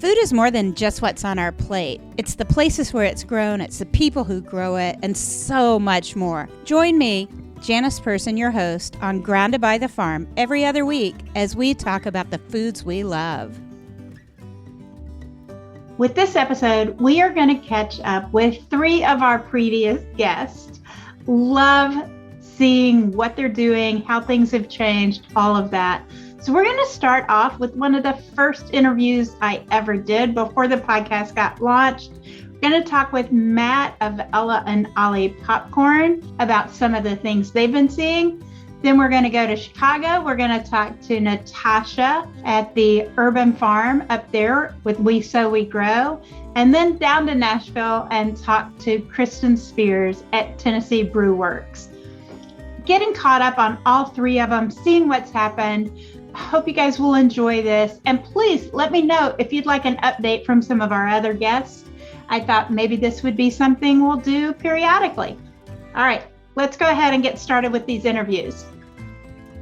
Food is more than just what's on our plate. It's the places where it's grown, it's the people who grow it, and so much more. Join me, Janice Person, your host, on Grounded by the Farm every other week as we talk about the foods we love. With this episode, we are going to catch up with 3 of our previous guests. Love seeing what they're doing, how things have changed, all of that. So we're going to start off with one of the first interviews I ever did before the podcast got launched. We're going to talk with Matt of Ella Ollie Popcorn about some of the things they've been seeing. Then we're going to go to Chicago. We're going to talk to Natasha at the Urban Farm up there with We Sow We Grow. And then down to Nashville and talk to Christian Spears at Tennessee Brew Works. Getting caught up on all 3 of them, seeing what's happened. I hope you guys will enjoy this. And please let me know if you'd like an update from some of our other guests. I thought maybe this would be something we'll do periodically. All right, let's go ahead and get started with these interviews.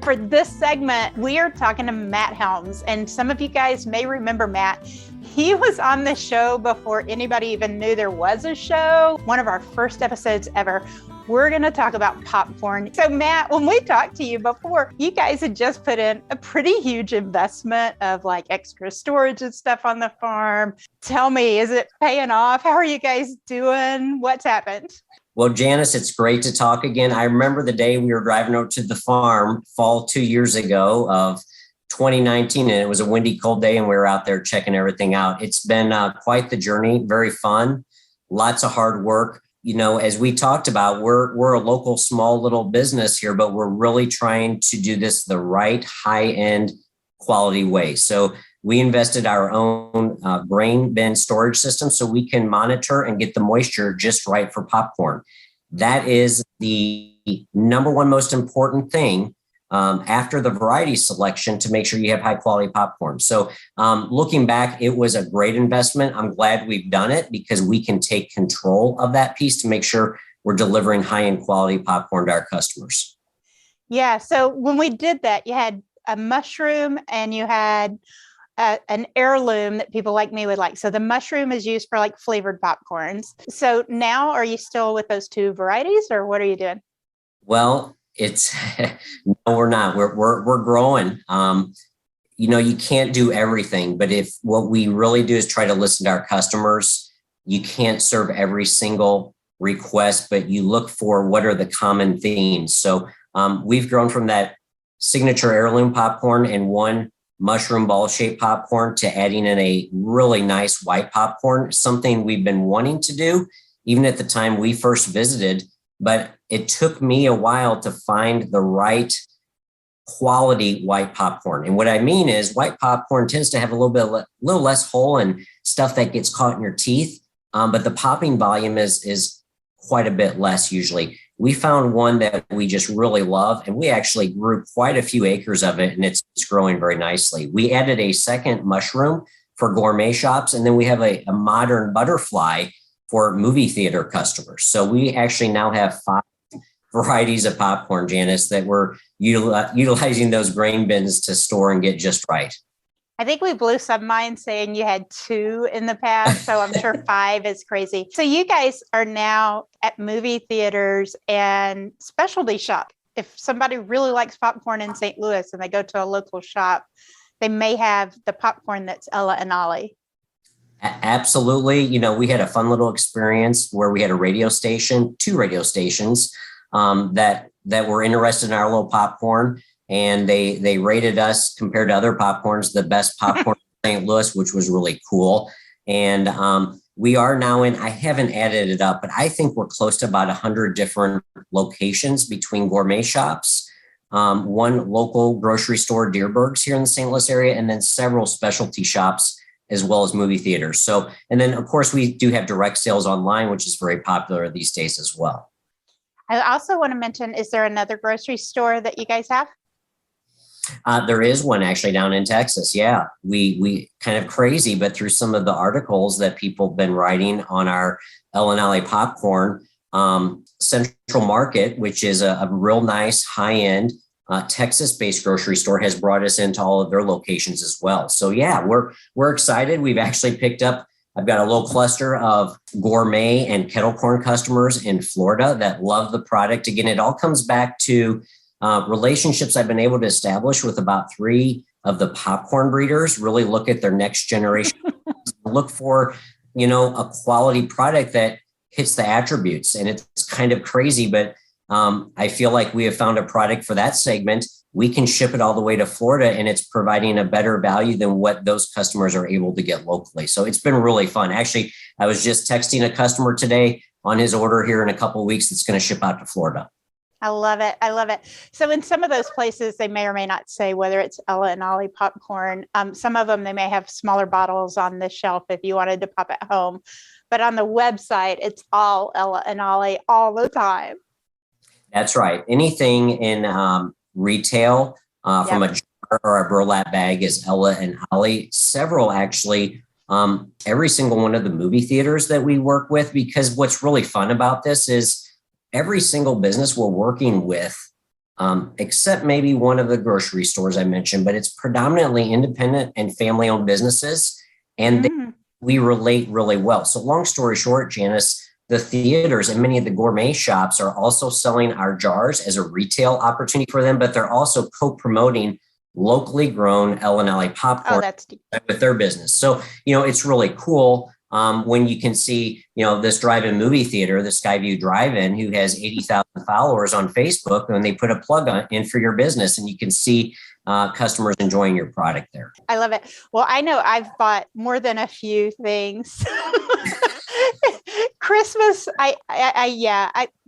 For this segment, we are talking to Matt Helms. And some of you guys may remember Matt. He was on the show before anybody even knew there was a show. One of our first episodes ever. We're going to talk about popcorn. So Matt, when we talked to you before, you guys had just put in a pretty huge investment of like extra storage and stuff on the farm. Tell me, is it paying off? How are you guys doing? What's happened? Well, Janice, it's great to talk again. I remember the day we were driving over to the farm fall 2 years ago of 2019, and it was a windy, cold day, and we were out there checking everything out. It's been quite the journey, very fun, lots of hard work. You know, as we talked about, we're a local, small little business here, but we're really trying to do this the right high-end quality way. So we invested our own grain bin storage system so we can monitor and get the moisture just right for popcorn. That is the number one most important thing after the variety selection to make sure you have high quality popcorn. So looking back, it was a great investment. I'm glad we've done it because we can take control of that piece to make sure we're delivering high end quality popcorn to our customers. Yeah. So when we did that, you had a mushroom and you had an heirloom that people like me would like. So the mushroom is used for like flavored popcorns. So now are you still with those 2 varieties or what are you doing? Well, it's no, we're not. We're growing. You know, you can't do everything, but if what we really do is try to listen to our customers, you can't serve every single request, but you look for what are the common themes. So we've grown from that signature heirloom popcorn and one mushroom ball-shaped popcorn to adding in a really nice white popcorn, something we've been wanting to do even at the time we first visited. But it took me a while to find the right quality white popcorn. And what I mean is white popcorn tends to have a little less hole and stuff that gets caught in your teeth. But the popping volume is quite a bit less usually. We found one that we just really love, and we actually grew quite a few acres of it, and it's growing very nicely. We added a second mushroom for gourmet shops, and then we have a modern butterfly for movie theater customers. So we actually now have 5 varieties of popcorn, Janice, that we're utilizing those grain bins to store and get just right. I think we blew some minds saying you had 2 in the past, so I'm sure 5 is crazy. So you guys are now at movie theaters and specialty shop. If somebody really likes popcorn in St. Louis and they go to a local shop, they may have the popcorn that's Ella and Ollie. Absolutely. You know, we had a fun little experience where we had a radio station, 2 radio stations that were interested in our little popcorn. And they rated us compared to other popcorns, the best popcorn in St. Louis, which was really cool. And we are now in, I haven't added it up, but I think we're close to about 100 different locations between gourmet shops, one local grocery store, Deerberg's here in the St. Louis area, and then several specialty shops as well as movie theaters. So, and then of course we do have direct sales online, which is very popular these days as well. I also want to mention, is there another grocery store that you guys have? There is one actually down in Texas. Yeah, we kind of crazy, but through some of the articles that people have been writing on our Ella Ollie Popcorn, Central Market, which is a real nice high-end Texas-based grocery store has brought us into all of their locations as well. So yeah, we're excited. We've actually picked up, I've got a little cluster of gourmet and kettle corn customers in Florida that love the product. Again, it all comes back to relationships I've been able to establish with about 3 of the popcorn breeders. Really look at their next generation, look for, a quality product that hits the attributes. And it's kind of crazy, but I feel like we have found a product for that segment. We can ship it all the way to Florida, and it's providing a better value than what those customers are able to get locally. So it's been really fun. Actually, I was just texting a customer today on his order here in a couple of weeks that's going to ship out to Florida. I love it. I love it. So in some of those places, they may or may not say whether it's Ella and Ollie popcorn. Some of them, they may have smaller bottles on the shelf if you wanted to pop at home. But on the website, it's all Ella and Ollie all the time. That's right. Anything in retail from a jar or a burlap bag is Ella and Ollie. Several actually, every single one of the movie theaters that we work with, because what's really fun about this is every single business we're working with, except maybe one of the grocery stores I mentioned, but it's predominantly independent and family-owned businesses, and we relate really well. So long story short, Janice, the theaters and many of the gourmet shops are also selling our jars as a retail opportunity for them, but they're also co-promoting locally grown Ella and Ollie popcorn with their business. So, it's really cool when you can see, this drive-in movie theater, the Skyview Drive-In, who has 80,000 followers on Facebook, and they put a plug in for your business, and you can see customers enjoying your product there. I love it. Well, I know I've bought more than a few things. Christmas,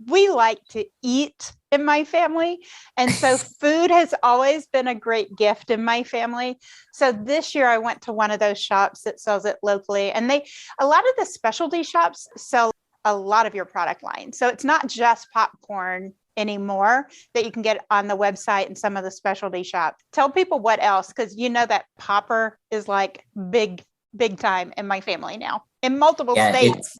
we like to eat in my family. And so food has always been a great gift in my family. So this year I went to one of those shops that sells it locally. And a lot of the specialty shops sell a lot of your product line. So it's not just popcorn anymore that you can get on the website and some of the specialty shops. Tell people what else, because that popper is like big time in my family now in multiple states.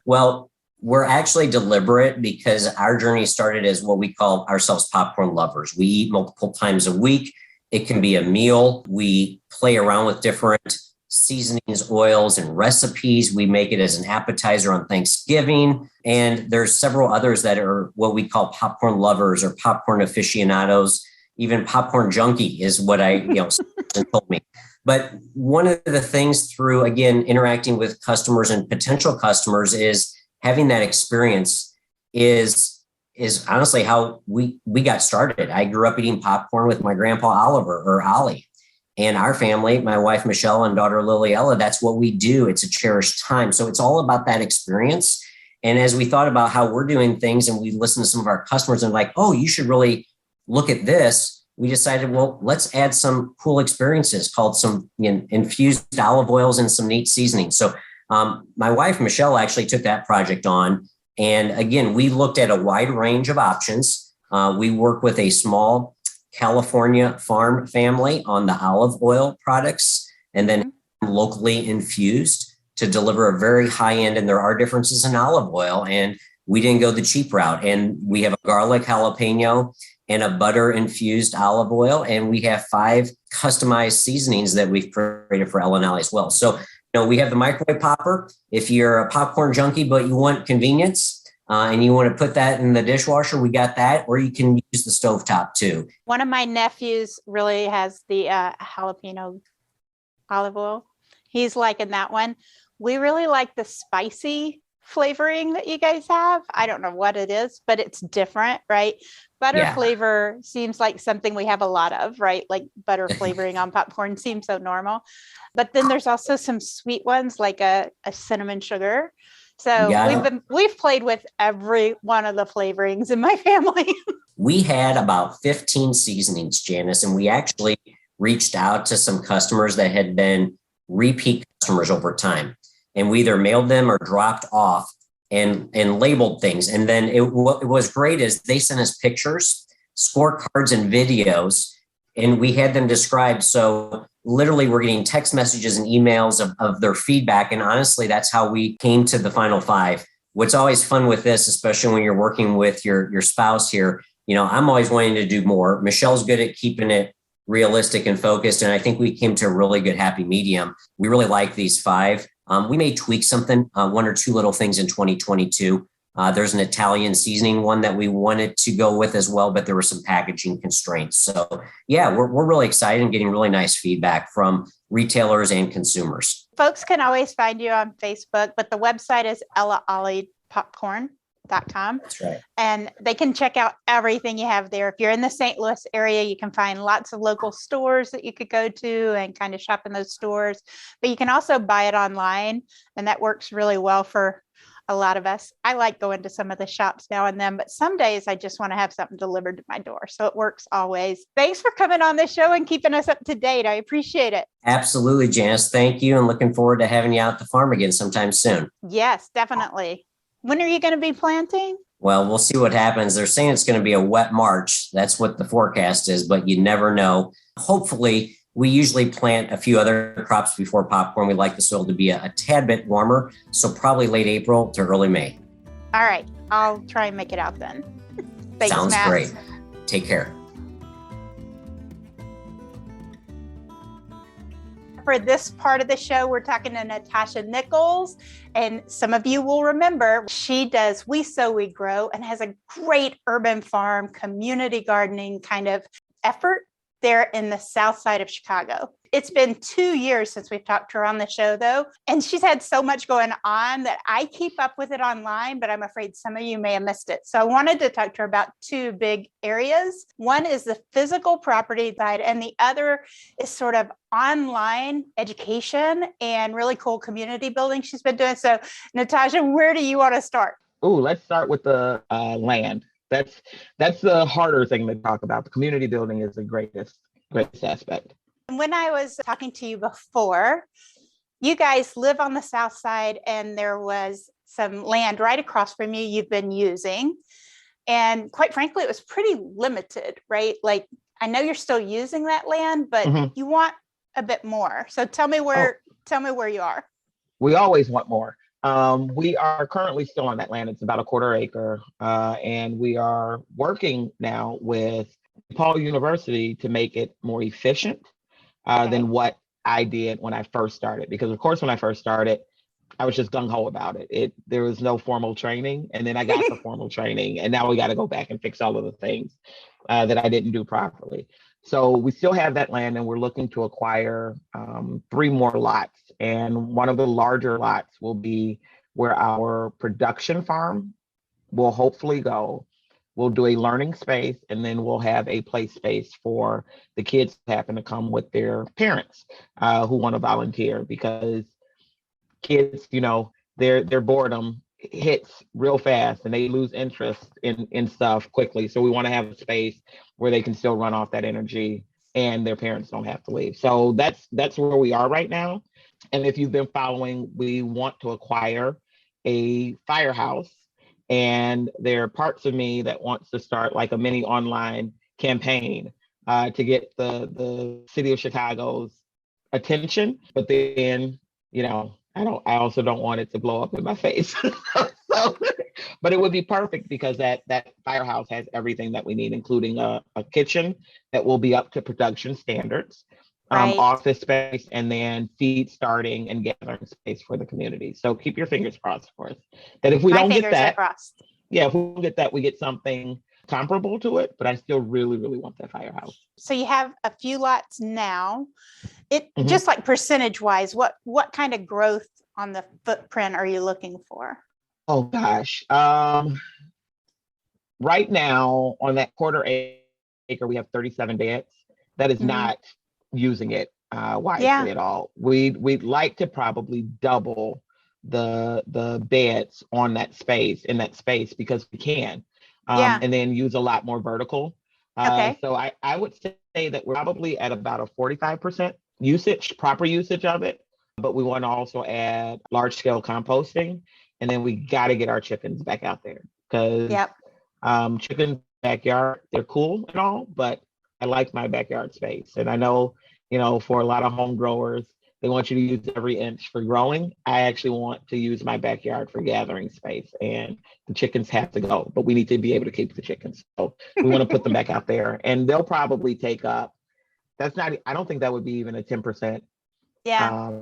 We're actually deliberate because our journey started as what we call ourselves popcorn lovers. We eat multiple times a week. It can be a meal. We play around with different seasonings, oils, and recipes. We make it as an appetizer on Thanksgiving. And there's several others that are what we call popcorn lovers or popcorn aficionados. Even popcorn junkie is what someone told me. But one of the things through, again, interacting with customers and potential customers is having that experience is honestly how we got started. I grew up eating popcorn with my grandpa Oliver or Ollie. And our family, my wife Michelle and daughter Lily Ella, that's what we do. It's a cherished time. So it's all about that experience. And as we thought about how we're doing things and we listened to some of our customers and like, oh, you should really look at this. We decided, well, let's add some cool experiences called some infused olive oils and some neat seasonings. So my wife, Michelle, actually took that project on. And again, we looked at a wide range of options. We work with a small California farm family on the olive oil products, and then locally infused to deliver a very high end. And there are differences in olive oil, and we didn't go the cheap route. And we have a garlic jalapeno and a butter infused olive oil. And we have 5 customized seasonings that we've created for Ella and Ollie as well. So, we have the microwave popper. If you're a popcorn junkie, but you want convenience and you want to put that in the dishwasher, we got that, or you can use the stovetop too. One of my nephews really has the jalapeno olive oil. He's liking that one. We really like the spicy flavoring that you guys have. I don't know what it is, but it's different, right? Butter flavor seems like something we have a lot of, right? Like butter flavoring on popcorn seems so normal. But then there's also some sweet ones like a cinnamon sugar. So we've played with every one of the flavorings in my family. We had about 15 seasonings, Janice, and we actually reached out to some customers that had been repeat customers over time. And we either mailed them or dropped off and labeled things. And then what was great is they sent us pictures, scorecards, and videos, and we had them described. So literally we're getting text messages and emails of their feedback. And honestly, that's how we came to the final 5. What's always fun with this, especially when you're working with your spouse here, I'm always wanting to do more. Michelle's good at keeping it realistic and focused. And I think we came to a really good happy medium. We really like these 5. We may tweak something, 1 or 2 little things in 2022. There's an Italian seasoning one that we wanted to go with as well, but there were some packaging constraints. So yeah, we're really excited and getting really nice feedback from retailers and consumers. Folks can always find you on Facebook, but the website is Ella Ollie Popcorn.com. That's right. And they can check out everything you have there. If you're in the St. Louis area, you can find lots of local stores that you could go to and kind of shop in those stores. But you can also buy it online, and that works really well for a lot of us. I like going to some of the shops now and then, but some days I just want to have something delivered to my door. So it works always. Thanks for coming on this show and keeping us up to date. I appreciate it. Absolutely, Janice. Thank you. And looking forward to having you out to farm again sometime soon. Yes, definitely. When are you going to be planting? Well, we'll see what happens. They're saying it's going to be a wet March. That's what the forecast is, but you never know. Hopefully, we usually plant a few other crops before popcorn. We like the soil to be a tad bit warmer, so probably late April to early May. All right. I'll try and make it out then. Thanks, Sounds Matt. great. Take care. For this part of the show, we're talking to Natasha Nicholes, and some of you will remember she does We Sow We Grow and has a great urban farm, community gardening kind of effort there in the south side of Chicago. It's been 2 years since we've talked to her on the show, though, and she's had so much going on that I keep up with it online, but I'm afraid some of you may have missed it. So I wanted to talk to her about 2 big areas. One is the physical property side, and the other is sort of online education and really cool community building she's been doing. So, Natasha, where do you want to start? Oh, let's start with the land. That's the harder thing to talk about. The community building is the greatest aspect. When I was talking to you before, you guys live on the south side, and there was some land right across from you you've been using. And quite frankly, it was pretty limited, right? Like, I know you're still using that land, but you want a bit more. So tell me where you are. We always want more. We are currently still on that land. It's about a 1/4 acre. And we are working now with Paul University to make it more efficient than what I did when I first started. Because of course, when I first started, I was just gung-ho about it. There was no formal training. And then I got the formal training. And now we got to go back and fix all of the things that I didn't do properly. So we still have that land, and we're looking to acquire 3 more lots. And one of the larger lots will be where our production farm will hopefully go. We'll do a learning space, and then we'll have a play space for the kids to happen to come with their parents who want to volunteer, because kids, their boredom hits real fast and they lose interest in stuff quickly. So we want to have a space where they can still run off that energy and their parents don't have to leave. So that's where we are right now. And if you've been following, we want to acquire a firehouse, and there are parts of me that wants to start like a mini online campaign to get the city of Chicago's attention. But then, I also don't want it to blow up in my face. But it would be perfect, because that firehouse has everything that we need, including a kitchen that will be up to production standards, office space, and then feed starting and gathering space for the community. So keep your fingers crossed for us. That if we don't get that, if we don't get that, we get something comparable to it. But I still really, really want that firehouse. So you have a few lots now. Just like percentage wise, what kind of growth on the footprint are you looking for? Oh gosh. Right now on that 1/4 acre, we have 37 beds. That is not using it wisely at all. We'd like to probably double the beds in that space, because we can, and then use a lot more vertical. So I would say that we're probably at about a 45% proper usage of it, but we want to also add large scale composting. And then we got to get our chickens back out there, because chickens backyard, they're cool and all, but I like my backyard space. And I know, for a lot of home growers, They want you to use every inch for growing. I actually want to use my backyard for gathering space, and the chickens have to go, but we need to be able to keep the chickens. So we want to put them back out there, and they'll probably take up, that's not, I don't think that would be even a 10% Yeah.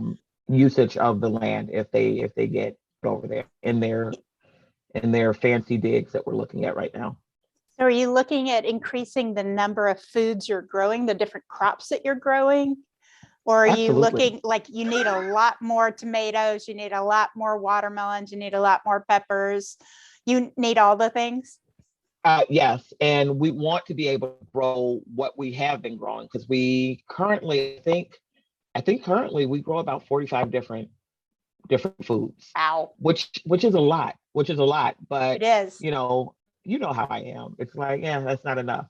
usage of the land if they get over there in their fancy digs that we're looking at right now. So are you looking at increasing the number of foods you're growing, the different crops that you're growing? Or are you Absolutely. looking like you need a lot more tomatoes, you need a lot more watermelons, you need a lot more peppers, you need all the things? Yes, and we want to be able to grow what we have been growing, because we currently I think currently we grow about 45 different foods. Wow. Which is a lot, but It is. you know how I am. It's like, yeah, that's not enough.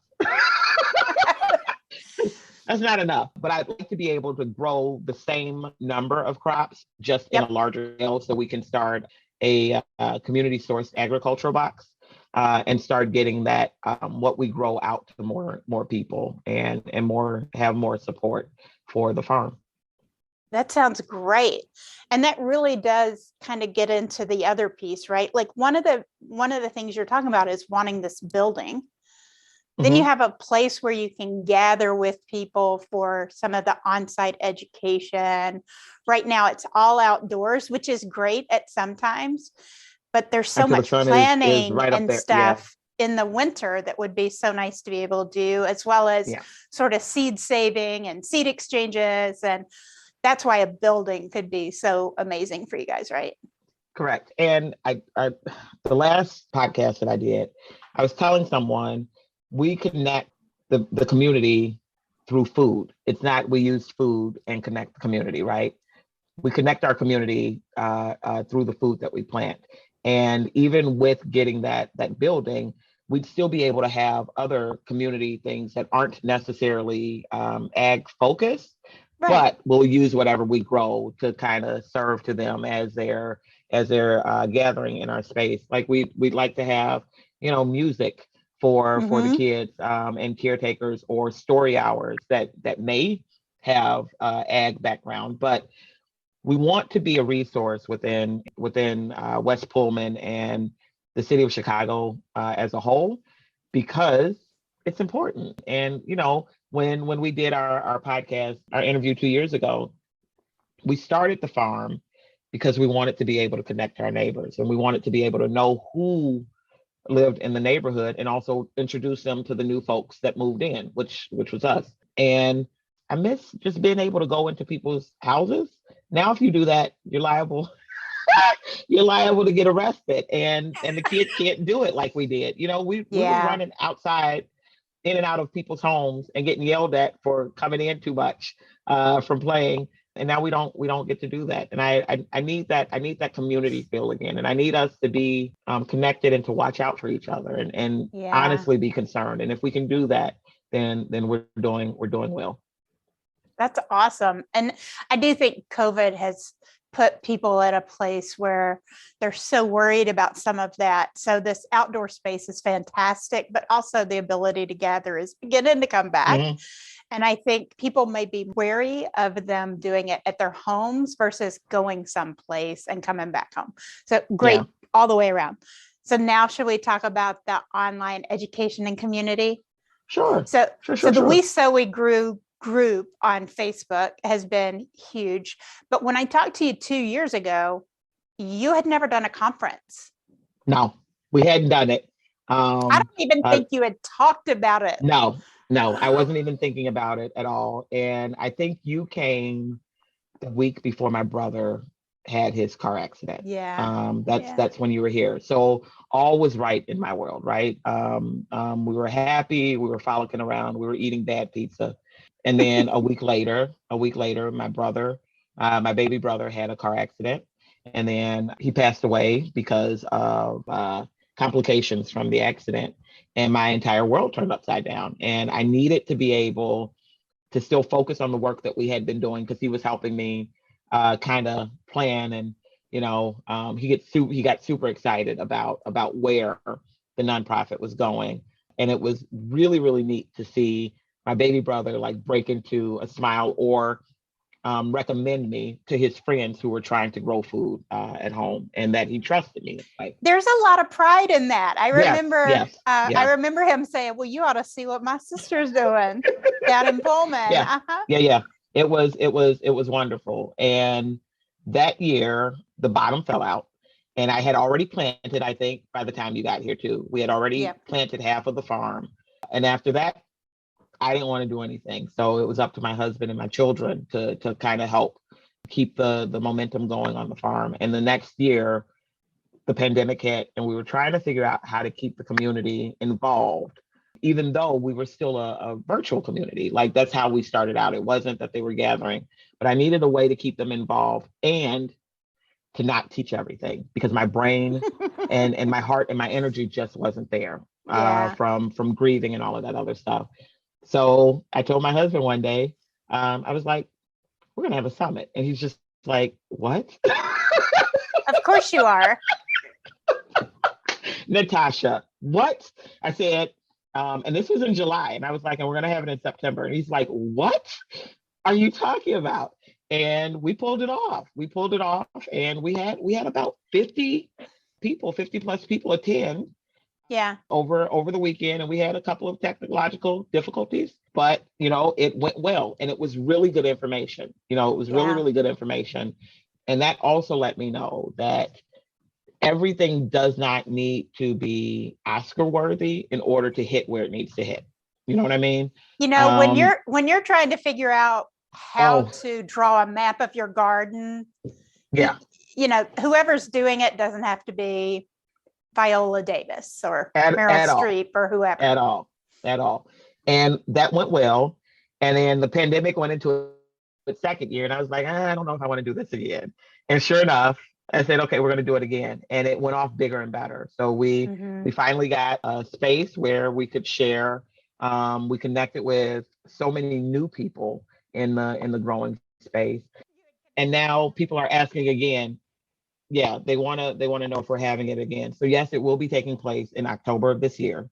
That's not enough. But I'd like to be able to grow the same number of crops just in a larger scale, so we can start a community sourced agricultural box and start getting that what we grow out to more people, and have more support for the farm. That sounds great. And that really does kind of get into the other piece, right? Like one of the things you're talking about is wanting this building. Then you have a place where you can gather with people for some of the on-site education. Right now it's all outdoors, which is great at some times, but there's so much planning right and stuff in the winter that would be so nice to be able to do, as well as sort of seed saving and seed exchanges. And that's why a building could be so amazing for you guys, right? Correct. And I the last podcast that I did, I was telling someone we connect the community through food. It's not we use food and connect the community, right? We connect our community through the food that we plant. And even with getting that building, we'd still be able to have other community things that aren't necessarily ag focused, but we'll use whatever we grow to kind of serve to them as they're gathering in our space. Like we'd like to have, music for the kids and caretakers, or story hours that may have ag background, but we want to be a resource within West Pullman and the city of Chicago as a whole, because it's important. And when we did our podcast, our interview 2 years ago, we started the farm because we wanted to be able to connect to our neighbors, and we wanted to be able to know who lived in the neighborhood, and also introduce them to the new folks that moved in, which was us. And I miss just being able to go into people's houses. Now, if you do that, you're liable. You're liable to get arrested, and the kids can't do it like we did. We were running outside, in and out of people's homes, and getting yelled at for coming in too much from playing. And now we don't get to do that. And I need that community feel again. And I need us to be connected, and to watch out for each other, and honestly be concerned. And if we can do that, then we're doing well. That's awesome. And I do think COVID has put people at a place where they're so worried about some of that. So this outdoor space is fantastic, but also the ability to gather is beginning to come back. Mm-hmm. And I think people may be wary of them doing it at their homes versus going someplace and coming back home. So great all the way around. So now should we talk about the online education and community? Sure. So the We Sow We Grow group on Facebook has been huge. But when I talked to you 2 years ago, you had never done a conference. No, we hadn't done it. I don't even think you had talked about it. No, I wasn't even thinking about it at all. And I think you came the week before my brother had his car accident. That's when you were here. So all was right in my world, right? We were happy, we were frolicking around, we were eating bad pizza. And then a week later, my baby brother had a car accident, and then he passed away because of complications from the accident, and my entire world turned upside down. And I needed to be able to still focus on the work that we had been doing, because he was helping me kind of plan. And he got super excited about where the nonprofit was going, and it was really, really neat to see my baby brother like break into a smile, or recommend me to his friends who were trying to grow food at home, and that he trusted me. Like, there's a lot of pride in that. I remember, I yes. remember him saying, "Well, you ought to see what my sister's doing down in Pullman." Yeah, yeah. It was wonderful. And that year, the bottom fell out, and I had already planted. I think by the time you got here too, we had already planted half of the farm, and after that, I didn't want to do anything. So it was up to my husband and my children to kind of help keep the momentum going on the farm. And the next year, the pandemic hit, and we were trying to figure out how to keep the community involved, even though we were still a virtual community. Like, that's how we started out. It wasn't that they were gathering, but I needed a way to keep them involved and to not teach everything, because my brain and my heart and my energy just wasn't there from grieving and all of that other stuff. So I told my husband one day, I was like, we're going to have a summit. And he's just like, what? Of course you are. Natasha, what? I said, and this was in July. And I was like, and we're going to have it in September. And he's like, what are you talking about? And we pulled it off. And we had about 50 plus people attend. Yeah. Over the weekend, and we had a couple of technological difficulties, but it went well, and it was really good information. Really good information. And that also let me know that everything does not need to be Oscar worthy in order to hit where it needs to hit. You know what I mean? When you're trying to figure out how to draw a map of your garden, whoever's doing it doesn't have to be Viola Davis or Meryl Streep or whoever. At all. And that went well. And then the pandemic went into its second year, and I was like, I don't know if I want to do this again. And sure enough, I said, okay, we're going to do it again. And it went off bigger and better. So we finally got a space where we could share. We connected with so many new people in the growing space. And now people are asking again. Yeah, they want to know if we're having it again. So yes, it will be taking place in October of this year.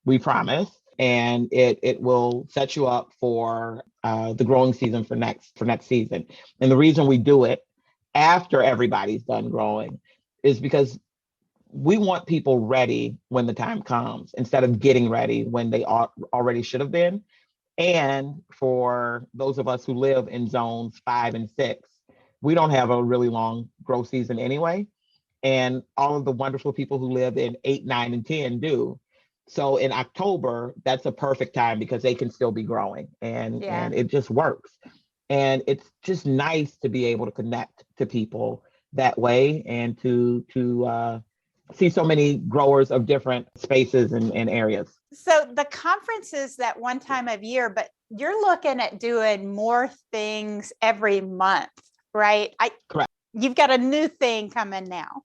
We promise, and it will set you up for the growing season for next season. And the reason we do it after everybody's done growing is because we want people ready when the time comes, instead of getting ready when they already should have been. And for those of us who live in zones 5 and 6, we don't have a really long grow season anyway. And all of the wonderful people who live in 8, 9, and 10 do. So in October, that's a perfect time because they can still be growing, and it just works. And it's just nice to be able to connect to people that way, and to see so many growers of different spaces and areas. So the conference is that one time of year, but you're looking at doing more things every month, right? Correct. You've got a new thing coming now.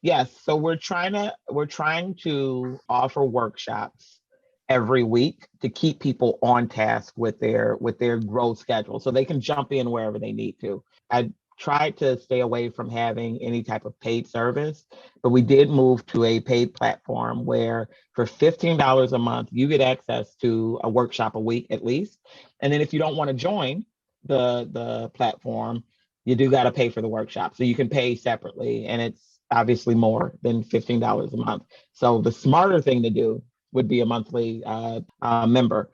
Yes. So we're trying to offer workshops every week to keep people on task with their growth schedule, so they can jump in wherever they need to. I tried to stay away from having any type of paid service, but we did move to a paid platform where for $15 a month, you get access to a workshop a week at least. And then if you don't want to join the platform, you do got to pay for the workshop. So you can pay separately, and it's obviously more than $15 a month. So the smarter thing to do would be a monthly member.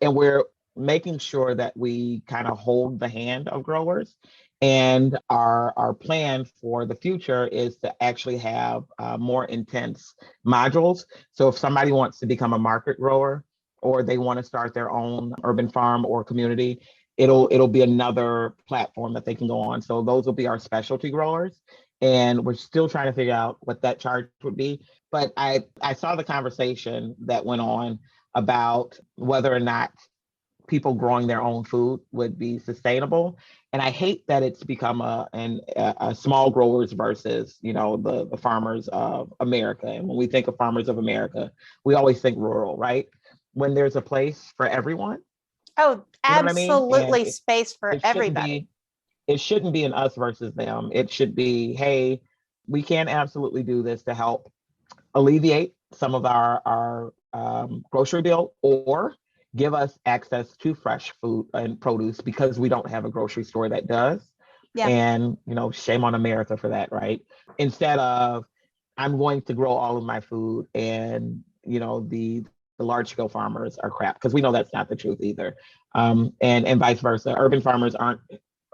And we're making sure that we kind of hold the hand of growers. And our plan for the future is to actually have more intense modules. So if somebody wants to become a market grower, or they want to start their own urban farm or community, it'll be another platform that they can go on. So those will be our specialty growers. And we're still trying to figure out what that charge would be. But I saw the conversation that went on about whether or not people growing their own food would be sustainable. And I hate that it's become a small growers versus, the farmers of America. And when we think of farmers of America, we always think rural, right? When there's a place for everyone. Oh, absolutely. I mean? Space for everybody. It shouldn't be an us versus them. It should be, hey, we can absolutely do this to help alleviate some of our grocery bill, or give us access to fresh food and produce because we don't have a grocery store that does. Yeah. And, shame on America for that, right? Instead of, I'm going to grow all of my food and, the large scale farmers are crap, because we know that's not the truth either. And vice versa. Urban farmers aren't,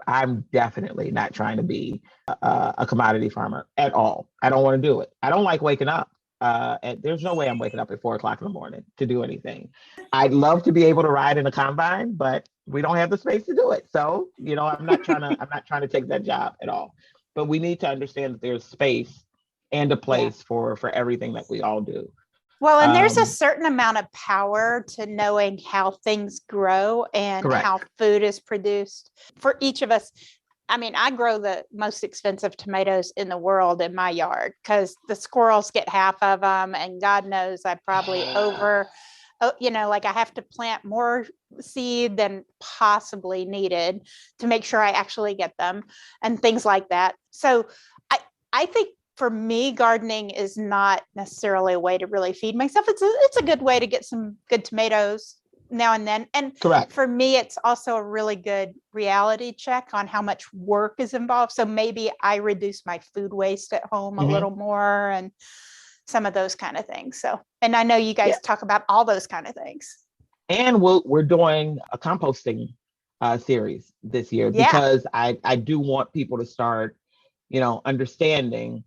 I'm definitely not trying to be a commodity farmer at all. I don't want to do it. I don't like waking up. And there's no way I'm waking up at 4 o'clock in the morning to do anything. I'd love to be able to ride in a combine, but we don't have the space to do it. So, I'm not trying to take that job at all. But we need to understand that there's space and a place for everything that we all do. Well, and there's a certain amount of power to knowing how things grow and correct. how food is produced for each of us. I mean, I grow the most expensive tomatoes in the world in my yard because the squirrels get half of them. And God knows I probably I have to plant more seed than possibly needed to make sure I actually get them and things like that. So I think for me, gardening is not necessarily a way to really feed myself. It's a good way to get some good tomatoes now and then. And correct. For me, it's also a really good reality check on how much work is involved. So maybe I reduce my food waste at home a little more and some of those kind of things. So, and I know you guys talk about all those kind of things. And we're doing a composting series this year because I do want people to start, understanding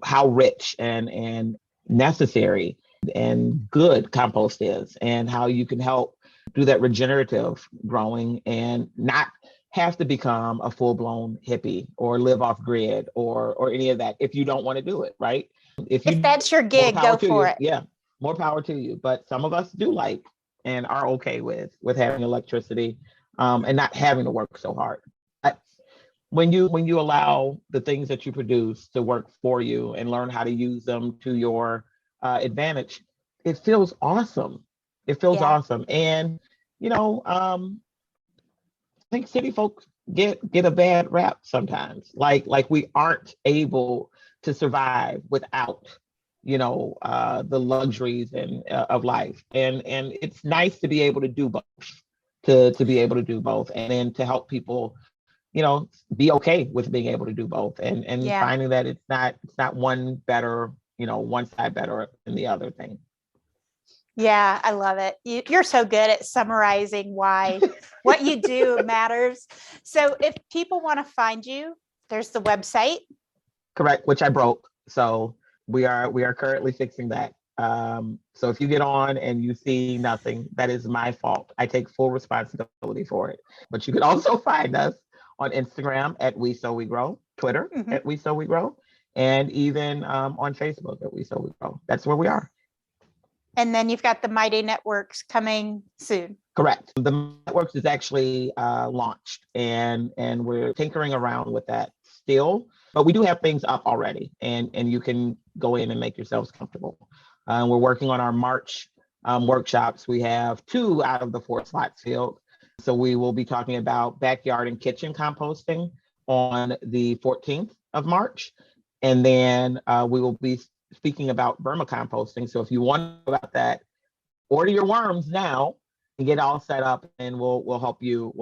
how rich and necessary and good compost is, and how you can help do that regenerative growing and not have to become a full-blown hippie or live off grid or any of that if you don't want to do it, right? If that's your gig, go for it. Yeah, more power to you. But some of us do like and are okay with having electricity and not having to work so hard. When you allow the things that you produce to work for you and learn how to use them to your advantage, it feels awesome. It feels awesome. And, I think city folks get a bad rap sometimes. Like we aren't able to survive without, the luxuries of life. And it's nice to be able to do both, to be able to do both, and then to help people be okay with being able to do both and finding that it's not one better, one side better than the other thing. Yeah, I love it. You're so good at summarizing why what you do matters. So if people want to find you, there's the website. Correct, which I broke. So we are currently fixing that. So if you get on and you see nothing, that is my fault. I take full responsibility for it. But you can also find us on Instagram at We Sow We Grow, Twitter at We Sow We Grow, and even on Facebook at We Sow We Grow. That's where we are. And then you've got the Mighty Networks coming soon. Correct. The Networks is actually launched, and we're tinkering around with that still, but we do have things up already, and you can go in and make yourselves comfortable. We're working on our March workshops. We have 2 out of the 4 slots filled. So we will be talking about backyard and kitchen composting on the 14th of March. And then we will be speaking about vermicomposting. So if you want to know about that, order your worms now and get all set up, and we'll help you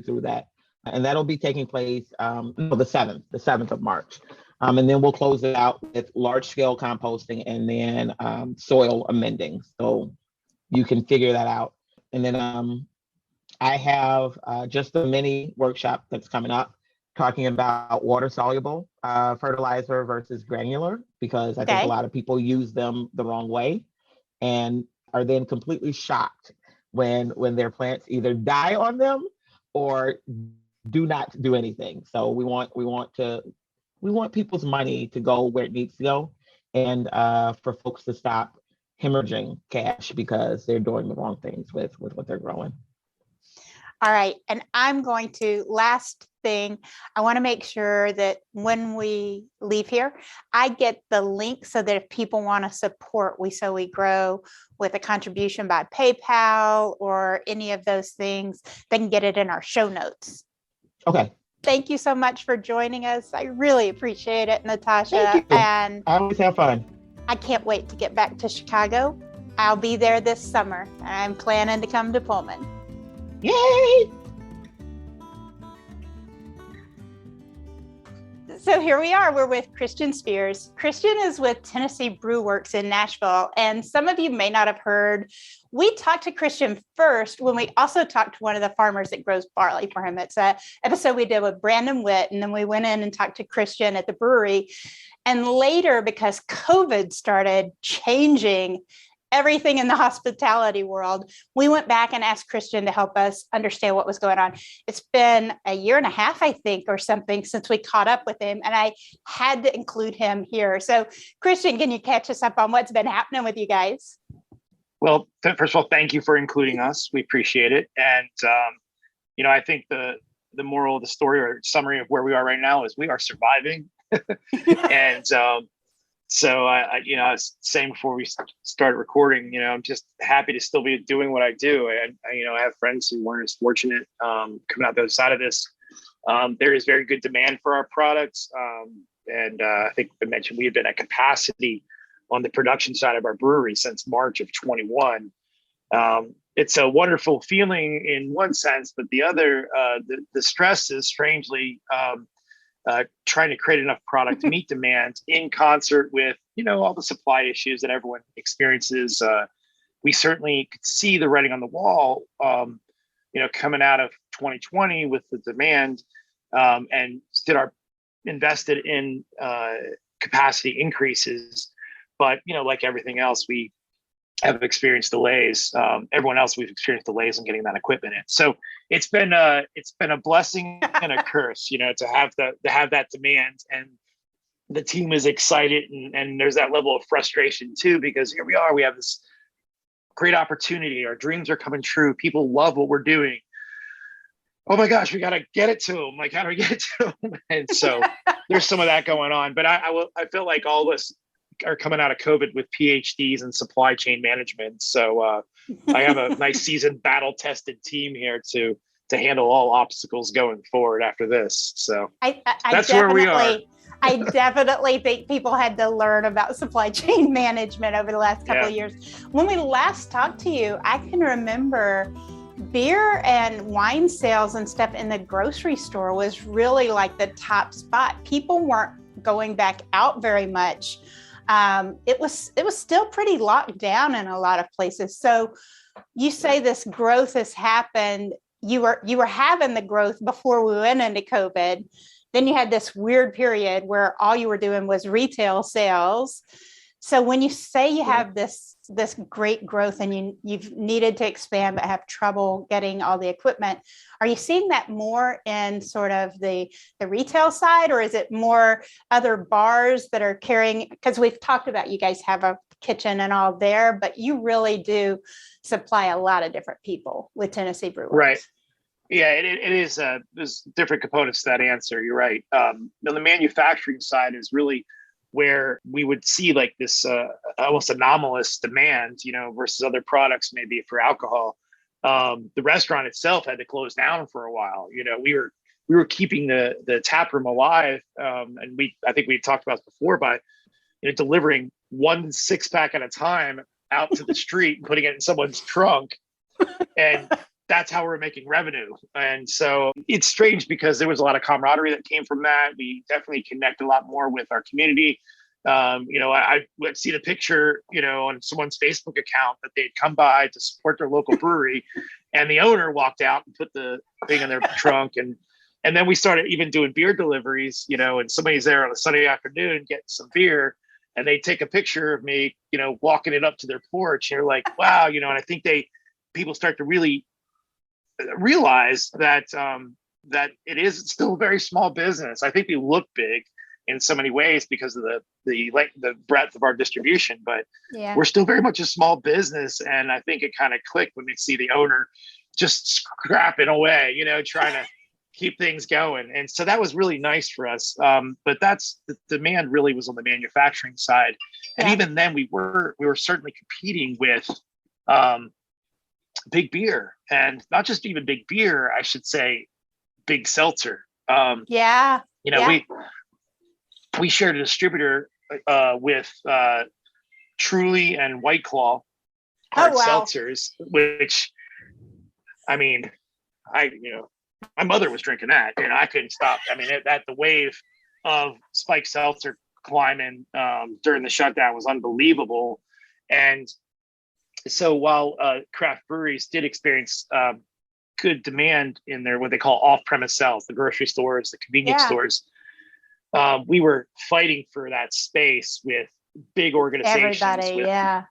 through that. And that'll be taking place the 7th of March. And then we'll close it out with large scale composting and then soil amending. So you can figure that out. And then I have just a mini workshop that's coming up talking about water soluble fertilizer versus granular, because I think a lot of people use them the wrong way and are then completely shocked when their plants either die on them or do not do anything. So we want people's money to go where it needs to go, and for folks to stop hemorrhaging cash because they're doing the wrong things with what they're growing. All right. And I'm going to, last thing, I want to make sure that when we leave here, I get the link so that if people want to support We Sow We Grow with a contribution by PayPal or any of those things, they can get it in our show notes. Okay. Thank you so much for joining us. I really appreciate it, Natasha. Thank you. And I always have fun. I can't wait to get back to Chicago I'll be there this summer. I'm planning to come to Pullman. Yay! So here we are. We're with Christian Spears. Christian is with Tennessee Brew Works in Nashville. And some of you may not have heard, we talked to Christian first when we also talked to one of the farmers that grows barley for him. It's an episode we did with Brandon Whitt. And then we went in and talked to Christian at the brewery. And later, because COVID started changing everything in the hospitality world, we went back and asked Christian to help us understand what was going on. It's been a year and a half, I think, or something since we caught up with him, and I had to include him here. So Christian, can you catch us up on what's been happening with you guys? Well, first of all, thank you for including us. We appreciate it. And, I think the moral of the story or summary of where we are right now is we are surviving. And so I I was saying before we started recording, I'm just happy to still be doing what I do. And I have friends who weren't as fortunate coming out the other side of this. There is very good demand for our products. And I think I mentioned we have been at capacity on the production side of our brewery since March of 21. It's a wonderful feeling in one sense, but the other, the stress is strangely trying to create enough product to meet demand in concert with, all the supply issues that everyone experiences. We certainly could see the writing on the wall, coming out of 2020 with the demand, and invested in capacity increases. But, like everything else, we have experienced delays. Everyone else, we've experienced delays in getting that equipment in. So it's been a blessing and a curse, to have that demand, and the team is excited, and there's that level of frustration too, because here we are, we have this great opportunity. Our dreams are coming true. People love what we're doing. Oh my gosh, we got to get it to them. Like, how do we get it to them? And so there's some of that going on, but I feel like all of us are coming out of COVID with PhDs in supply chain management. So I have a nice seasoned battle tested team here to handle all obstacles going forward after this. So that's where we are. I definitely think people had to learn about supply chain management over the last couple of years. When we last talked to you, I can remember beer and wine sales and stuff in the grocery store was really like the top spot. People weren't going back out very much. It was still pretty locked down in a lot of places. So you say this growth has happened. You were having the growth before we went into COVID. Then you had this weird period where all you were doing was retail sales. So when you say you have this great growth and you've needed to expand but have trouble getting all the equipment, are you seeing that more in sort of the retail side, or is it more other bars that are carrying? Because we've talked about you guys have a kitchen and all there, but you really do supply a lot of different people with Tennessee Brew Works. Right. Yeah, it is. There's different components to that answer. You're right. The manufacturing side is really where we would see like this almost anomalous demand, versus other products, maybe for alcohol. The restaurant itself had to close down for a while. We were keeping the tap room alive, and I think we talked about this before by delivering 1 6-pack at a time out to the street and putting it in someone's trunk, and that's how we're making revenue. And so it's strange because there was a lot of camaraderie that came from that. We definitely connect a lot more with our community. I would see the picture, on someone's Facebook account that they'd come by to support their local brewery, and the owner walked out and put the thing in their trunk. And then we started even doing beer deliveries, and somebody's there on a Sunday afternoon getting some beer, and they take a picture of me, walking it up to their porch. And you're like, wow, and I think people start to really realize that that it is still a very small business. I think we look big in so many ways because of the breadth of our distribution, but we're still very much a small business. And I think it kind of clicked when we see the owner just scrapping away, trying to keep things going. And so that was really nice for us. But that's the demand really was on the manufacturing side. And even then we were certainly competing with big beer, and not just even big beer, I should say big seltzer. We shared a distributor with Truly and White Claw, hard Oh, wow. seltzers, which, I mean, my mother was drinking that and I couldn't stop. I mean, the wave of spiked seltzer climbing during the shutdown was unbelievable. And so while craft breweries did experience good demand in their what they call off-premise sales, the grocery stores, the convenience stores, we were fighting for that space with big organizations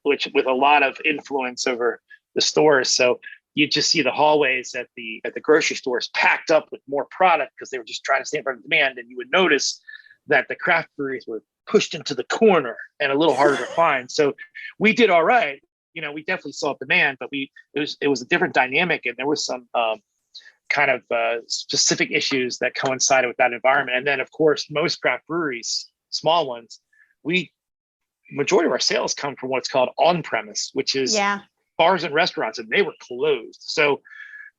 with a lot of influence over the stores. So you just see the hallways at the grocery stores packed up with more product because they were just trying to stay in front of demand. And you would notice that the craft breweries were pushed into the corner and a little harder to find. So we did all right. We definitely saw demand, but it was a different dynamic, and there was some kind of specific issues that coincided with that environment. And then, of course, most craft breweries, small ones, majority of our sales come from what's called on-premise, which is bars and restaurants, and they were closed. So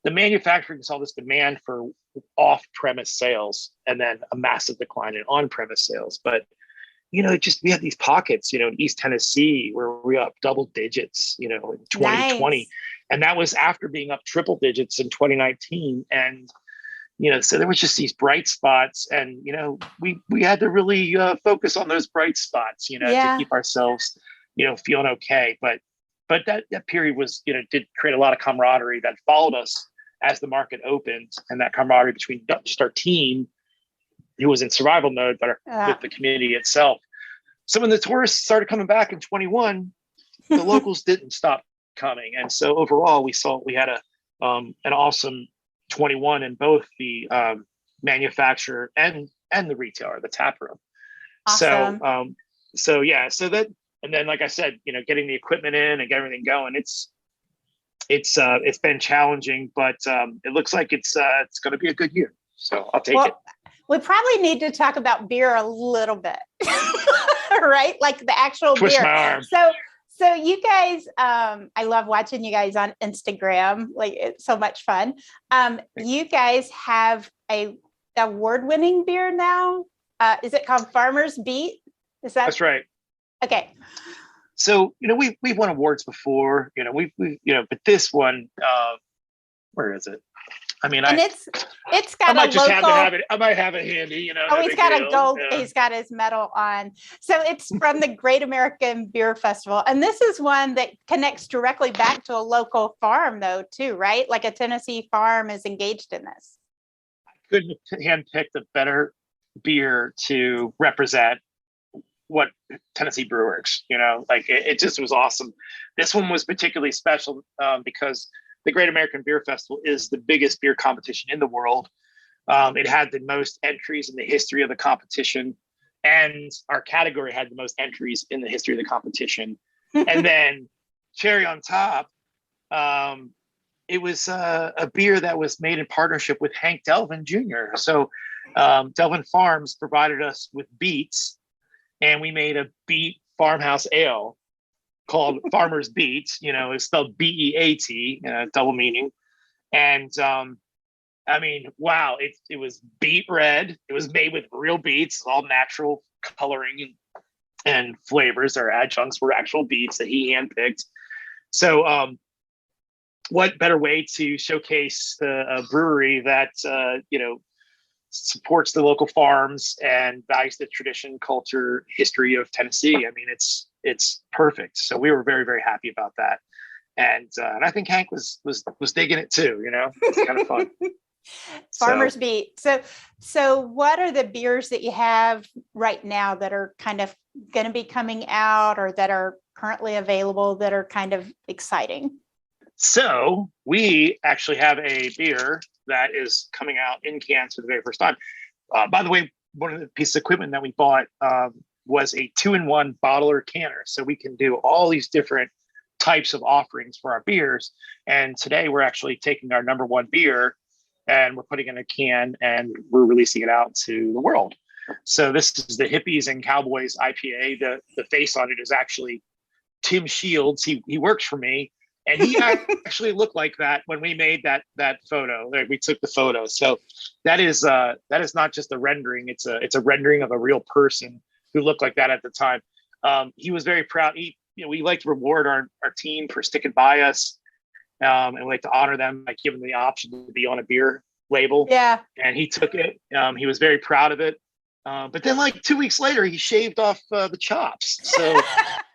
the manufacturing saw this demand for off-premise sales, and then a massive decline in on-premise sales. But we had these pockets, in East Tennessee where we were up double digits, in 2020. Nice. And that was after being up triple digits in 2019. And, so there was just these bright spots, and, we had to really focus on those bright spots, to keep ourselves, feeling okay. But that period was, did create a lot of camaraderie that followed us as the market opened, and that camaraderie between just our team, who was in survival mode, but with the community itself. So when the tourists started coming back in 21, the locals didn't stop coming. And so overall, we had an awesome 21 in both the manufacturer and the retailer, the tap room. Awesome. So and then, like I said, getting the equipment in and getting everything going, it's been challenging, but it looks like it's going to be a good year. So I'll take it. We probably need to talk about beer a little bit, right? Like the actual Twist beer. My arm. So you guys, I love watching you guys on Instagram. Like, it's so much fun. You guys have a award-winning beer now. Is it called Farmer's Beat? That's right. Okay. So, we've won awards before, but this one, where is it? I mean, it's got I might a local. I might have it handy, Oh, he's got a gold. Yeah. He's got his medal on. So it's from the Great American Beer Festival, and this is one that connects directly back to a local farm, though, too, right? Like a Tennessee farm is engaged in this. I couldn't have handpicked a better beer to represent what Tennessee Brew Works. It just was awesome. This one was particularly special because the Great American Beer Festival is the biggest beer competition in the world. It had the most entries in the history of the competition, and our category had the most entries in the history of the competition. And then cherry on top, it was a beer that was made in partnership with Hank Delvin Jr. So Delvin Farms provided us with beets, and we made a beet farmhouse ale called Farmer's Beat. It's spelled B-E-A-T, double meaning. And I mean, wow, it was beet red. It was made with real beets, all natural coloring and flavors. Our adjuncts were actual beets that he handpicked. So what better way to showcase a brewery that, supports the local farms and values the tradition, culture, history of Tennessee. I mean, it's perfect. So we were very, very happy about that. And I think Hank was digging it too, it's kind of fun. Farmer's Beat. So what are the beers that you have right now that are kind of going to be coming out or that are currently available that are kind of exciting? So we actually have a beer that is coming out in cans for the very first time. By the way, one of the pieces of equipment that we bought was a 2-in-1 bottler canner. So we can do all these different types of offerings for our beers. And today we're actually taking our number one beer and we're putting it in a can and we're releasing it out to the world. So this is the Hippies and Cowboys IPA. The face on it is actually Tim Shields. He works for me. And he actually looked like that when we made that photo. We took the photo. So that is not just a rendering. It's a rendering of a real person who looked like that at the time. He was very proud. we like to reward our team for sticking by us. And we like to honor them by giving them the option to be on a beer label. Yeah. And he took it. He was very proud of it. But then like 2 weeks later, he shaved off the chops. So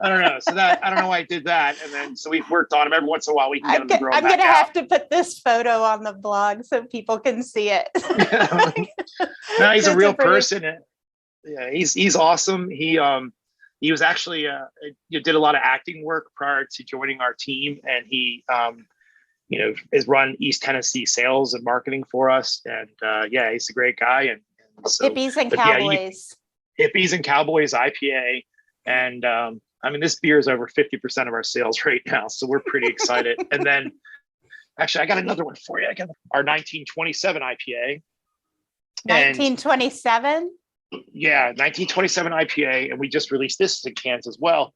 I don't know. I don't know why he did that. And then, so we've worked on him every once in a while. We can get him to grow I'm back going to out. have to put this photo on the blog so people can see it. No, he's a real person. Yeah, he's awesome. He was actually did a lot of acting work prior to joining our team, and he has run East Tennessee sales and marketing for us. And he's a great guy. And so, Hippies and Cowboys. Hippies and Cowboys IPA, and this beer is over 50% of our sales right now, so we're pretty excited. And then, actually, I got another one for you. I got our 1927 IPA. 1927. Yeah, 1927 IPA, and we just released this in cans as well.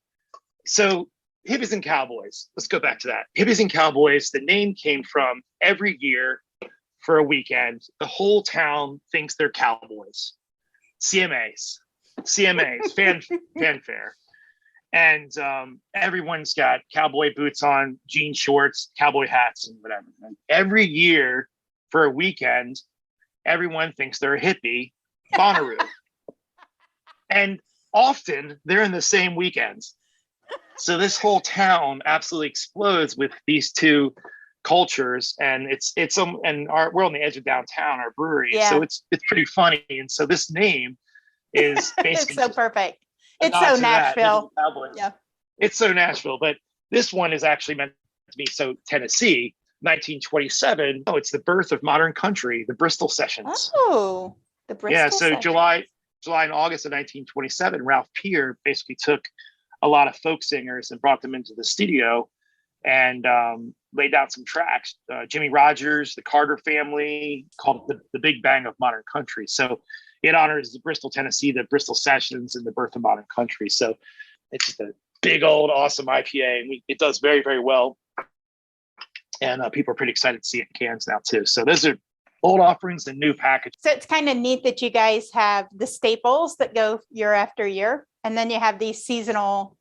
So Hippies and Cowboys, let's go back to that. Hippies and Cowboys, the name came from every year for a weekend, the whole town thinks they're cowboys. CMAs, fanfare. And everyone's got cowboy boots on, jean shorts, cowboy hats, and whatever. And every year for a weekend, everyone thinks they're a hippie, Bonnaroo. And often they're in the same weekends. So this whole town absolutely explodes with these two cultures, and we're on the edge of downtown, our brewery. Yeah. So it's pretty funny. And so this name is basically it's so perfect. It's so Nashville. Yeah. It's so Nashville, but this one is actually meant to be so Tennessee. 1927. Oh, it's the birth of modern country, the Bristol Sessions. Oh, the Bristol. Yeah, so Sessions. July and August of 1927, Ralph Peer basically took a lot of folk singers and brought them into the studio and laid down some tracks. Jimmy Rogers, the Carter family, called it the Big Bang of Modern Country. So it honors the Bristol, Tennessee, the Bristol Sessions, and the birth of modern country. So it's just a big old awesome IPA, and it does very, very well. And people are pretty excited to see it in cans now too. So those are old offerings and new package. So it's kind of neat that you guys have the staples that go year after year, and then you have these seasonal.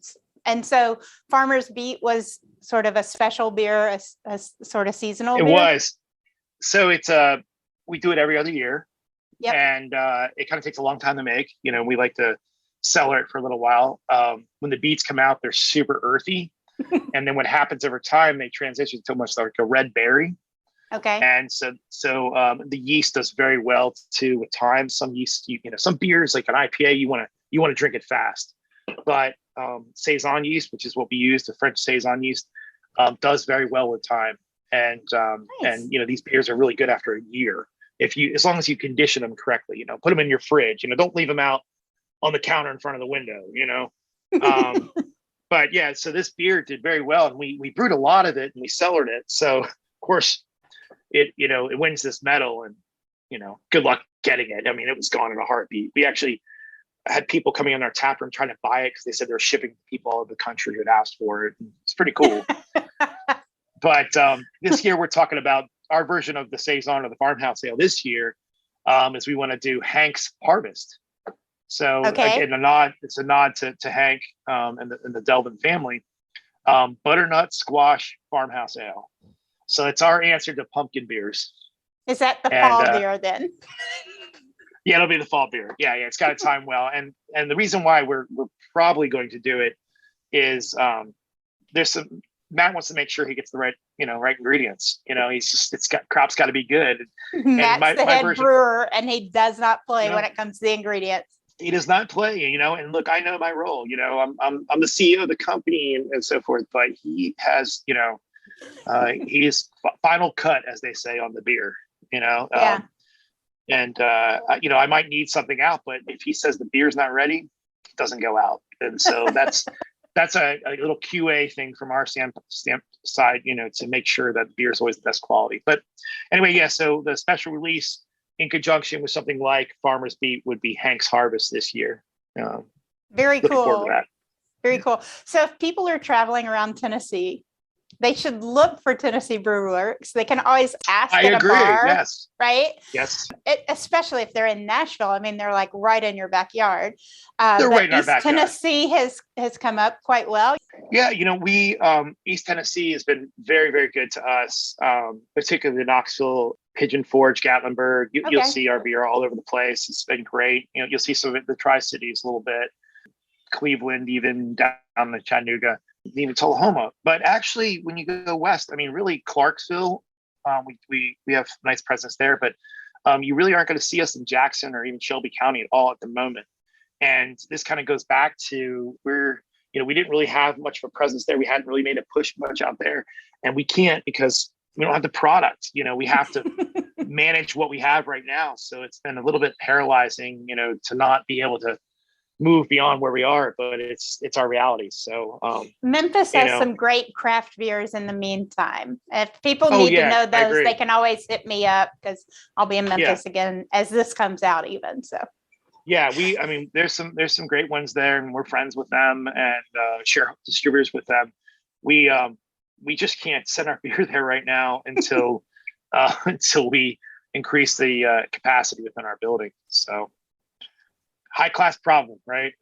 And so Farmer's Beat was sort of a special beer, a sort of seasonal beer. It was. So it's we do it every other year. Yep. And it kind of takes a long time to make. We like to cellar it for a little while. When the beets come out, they're super earthy. And then what happens over time, they transition to much like a red berry. Okay. And so the yeast does very well too with time. Some yeast, some beers like an IPA, you want to drink it fast. But Saison yeast, which is what we use, the French Saison yeast, does very well with time. And Nice. and these beers are really good after a year as long as you condition them correctly. Put them in your fridge. Don't leave them out on the counter in front of the window. But yeah, so this beer did very well, and we brewed a lot of it and we cellared it. So of course it wins this medal, and good luck getting it. It was gone in a heartbeat. We actually had people coming in our tap room trying to buy it because they said they were shipping people all over the country who had asked for it. It's pretty cool. But this year we're talking about our version of the Saison or the Farmhouse Ale this year is we want to do Hank's Harvest. So again, it's a nod to Hank and the Delvin family. Butternut Squash Farmhouse Ale. So it's our answer to pumpkin beers. Is that the fall beer then? Yeah, it'll be the fall beer. Yeah, it's got to time well. And the reason why we're probably going to do it is Matt wants to make sure he gets the right ingredients. Crop's got to be good. Matt's the head brewer, and he does not play when it comes to the ingredients. He does not play, and look, I know my role. I'm the CEO of the company and so forth, but he has, he's final cut, as they say, on the beer. Yeah. I might need something out, but if he says the beer's not ready, it doesn't go out. And so that's a little QA thing from our stamp side, to make sure that the beer is always the best quality. But anyway, yeah, so the special release in conjunction with something like Farmer's Beat would be Hank's Harvest this year. Very looking cool. forward to that. Very cool. So if people are traveling around Tennessee, they should look for Tennessee Brew Works. They can always ask at a bar, yes. Right? Yes. Especially if they're in Nashville. They're like right in your backyard. They're right in our East backyard. Tennessee has come up quite well. Yeah, we East Tennessee has been very, very good to us, particularly Knoxville, Pigeon Forge, Gatlinburg. You'll see our beer all over the place. It's been great. You'll see some of it in the Tri-Cities a little bit, Cleveland, even down to Chattanooga, even Tullahoma. But actually, when you go west, really Clarksville, we have a nice presence there, but you really aren't going to see us in Jackson or even Shelby County at all at the moment. And this kind of goes back to we didn't really have much of a presence there. We hadn't really made a push much out there, and we can't because we don't have the product. We have to manage what we have right now. So it's been a little bit paralyzing, to not be able to move beyond where we are, but it's our reality. So Memphis has some great craft beers in the meantime. If people need to know those, they can always hit me up because I'll be in Memphis again as this comes out even. So yeah, there's some great ones there, and we're friends with them and share distributors with them. We just can't send our beer there right now until we increase the capacity within our building. So high class problem, right?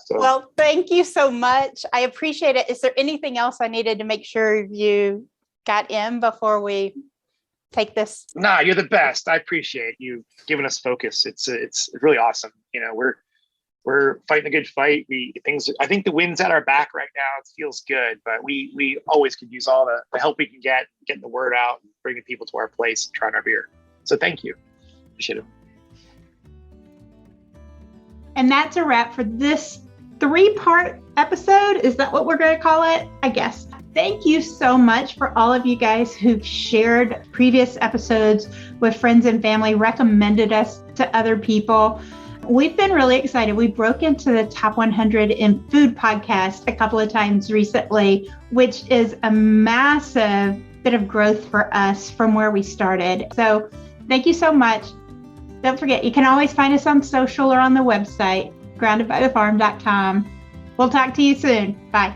Well, thank you so much. I appreciate it. Is there anything else I needed to make sure you got in before we take this? Nah, you're the best. I appreciate you giving us focus. It's really awesome. We're fighting a good fight. I think the wind's at our back right now. It feels good, but we always could use all the help we can getting the word out, and bringing people to our place and trying our beer. So thank you. Appreciate it. And that's a wrap for this 3-part episode. Is that what we're going to call it? I guess. Thank you so much for all of you guys who've shared previous episodes with friends and family, recommended us to other people. We've been really excited. We broke into the top 100 in food podcast a couple of times recently, which is a massive bit of growth for us from where we started. So thank you so much. Don't forget, you can always find us on social or on the website, groundedbythefarm.com. We'll talk to you soon. Bye.